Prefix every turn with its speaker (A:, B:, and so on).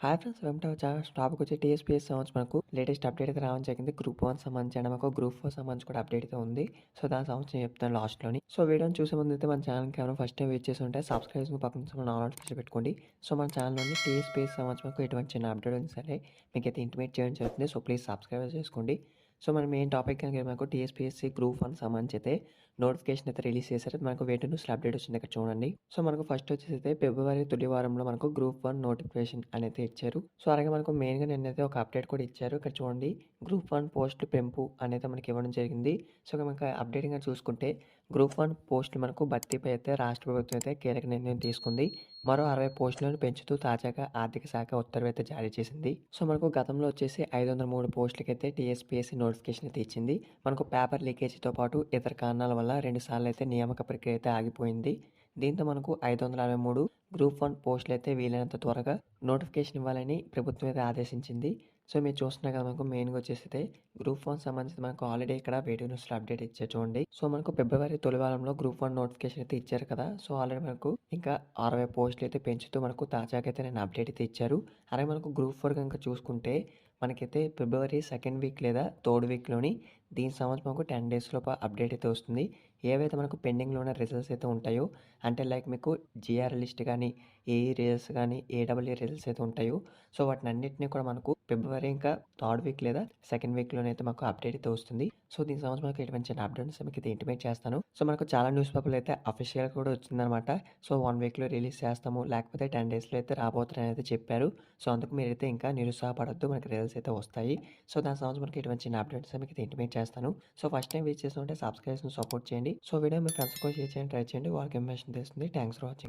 A: Hi friends, welcome to our channel. Topic వచ్చి TSPSC సంబంధించి మనకు లేటెస్ట్ అప్డేట్ అయితే రావడం జరిగింది. గ్రూప్ 1 సంబంధించి అండ్ మనకు గ్రూప్ 4 సంబంధించి కూడా అప్డేట్ అయితే ఉంది. సో దాని సంబంధించి నేను చెప్తాను లాస్ట్‌లోని. సో వీడియోని చూసే ముందు అయితే మన ఛానల్‌కి ఎవరైనా ఫస్ట్ టైం విజిట్ చేసి ఉంటే సబ్స్క్రైబ్ చేసుకొని పక్కన ఉన్న ఆల్ నోటిఫికేషన్ పెట్టుకోండి. సో మన ఛానల్‌లోని టీఎస్పీఎస్సీ సంబంధించి మనకు ఎటువంటి చిన్న అప్డేట్ ఉన్నా సరే మీకైతే ఇంటిమేట్ చేయడం జరుగుతుంది. సో ప్లీజ్ సబ్స్క్రైబ్ చేసుకోండి. సో మన మెయిన్ టాపిక్ కనుక మనకు టీఎస్పీఎస్సీ గ్రూప్ 1 సంబంధించి అయితే నోటిఫికేషన్ అయితే రిలీజ్ చేశారు. మనకు వెయిట్ న్యూస్‌లో అప్డేట్ వచ్చింది ఇక్కడ చూడండి. సో మనకు ఫస్ట్ వచ్చేసి అయితే ఫిబ్రవరి తొలి వారంలో మనకు గ్రూప్ 1 నోటిఫికేషన్ అనేది ఇచ్చారు. సో అలాగే మనకు మెయిన్‌గా నిన్నైతే ఒక అప్డేట్ కూడా ఇచ్చారు. ఇక్కడ చూడండి, గ్రూప్ 1 పోస్టులు పెంపు అనేది మనకి ఇవ్వడం జరిగింది. సో మనకు అప్డేటింగ్‌గా చూసుకుంటే గ్రూప్ 1 పోస్టులు మనకు భర్తీపై అయితే రాష్ట్ర ప్రభుత్వం అయితే కీలక నిర్ణయం తీసుకుంది. మరో 60 పోస్టులను పెంచుతూ తాజాగా ఆర్థిక శాఖ ఉత్తర్వు అయితే జారీ చేసింది. సో మనకు గతంలో వచ్చేసి 503 పోస్టులకైతే టీఎస్పీఎస్సీ నోటిఫికేషన్ అయితే ఇచ్చింది. మనకు పేపర్ లీకేజీతో పాటు ఇతర కారణాల వల్ల 2 సార్లు అయితే నియామక ప్రక్రియ అయితే ఆగిపోయింది. దీంతో మనకు 563 గ్రూప్ 1 పోస్టులు అయితే వీలైనంత త్వరగా నోటిఫికేషన్ ఇవ్వాలని ప్రభుత్వం అయితే ఆదేశించింది. సో మీరు చూస్తున్నారు కదా, మనకు మెయిన్‌గా వచ్చేసి గ్రూప్ 1 సంబంధించి మనకు ఆల్రెడీ ఇక్కడ వేటి న్యూస్‌లో అప్డేట్ ఇచ్చారు చూడండి. సో మనకు ఫిబ్రవరి తొలి వారంలో గ్రూప్ 1 నోటిఫికేషన్ అయితే ఇచ్చారు కదా. సో ఆల్రెడీ మనకు ఇంకా 60 పోస్టులు అయితే పెంచుతూ మనకు తాజాగా అయితే నేను అప్డేట్ అయితే ఇచ్చారు. అలాగే మనకు గ్రూప్ 4 కనుక చూసుకుంటే మనకైతే ఫిబ్రవరి సెకండ్ వీక్ లేదా థర్డ్ వీక్‌లోని దీని సంబంధించి మనకు 10 డేస్ లోపు అప్డేట్ అయితే వస్తుంది. ఏవైతే మనకు పెండింగ్‌లో ఉన్న రిజల్ట్స్ అయితే ఉంటాయో, అంటే లైక్ మీకు జీఆర్ లిస్ట్ కానీ, ఏఈ రిజల్ట్స్ కానీ, ఏడబ్ల్యూ రిజల్ట్స్ అయితే ఉంటాయో, సో వాటినన్నిటిని కూడా మనకు ఫిబ్రవరి ఇంకా థర్డ్ వీక్ లేదా సెకండ్ వీక్‌లోనైతే మాకు అప్డేట్ అయితే వస్తుంది. సో దీనికి సంబంధించి మనకు ఎటువంటి చిన్న అప్డేట్స్ మీకు అయితే ఇంటిమేట్ చేస్తాను. సో మనకు చాలా న్యూస్ పేపర్‌లు అయితే అఫీషియల్‌గా కూడా వచ్చిందనమాట. సో 1 వీక్‌లో రిలీజ్ చేస్తాము, లేకపోతే 10 డేస్‌లో అయితే రాబోతున్నారని అయితే చెప్పారు. సో అందుకు మీరైతే ఇంకా నిరుత్సాహపడొద్దు, మనకి రిజల్ట్స్ అయితే వస్తాయి. సో దాని సంబంధించి మనకి ఎటువంటి చిన్న అప్డేట్స్ మీకు అయితే ఇంటిమేట్ చేస్తాను. సో ఫస్ట్ టైం విజిట్ చేస్తుంటే సబ్స్క్రైబ్ చేసుకొని సపోర్ట్ చేయండి. సో వీడియో మీ ఫ్రెండ్స్ కూడా షేర్ చేయండి, ట్రై చేయండి. వాళ్ళకి ఇన్ఫర్మేషన్ తెలుస్తుంది. Thanks for watching.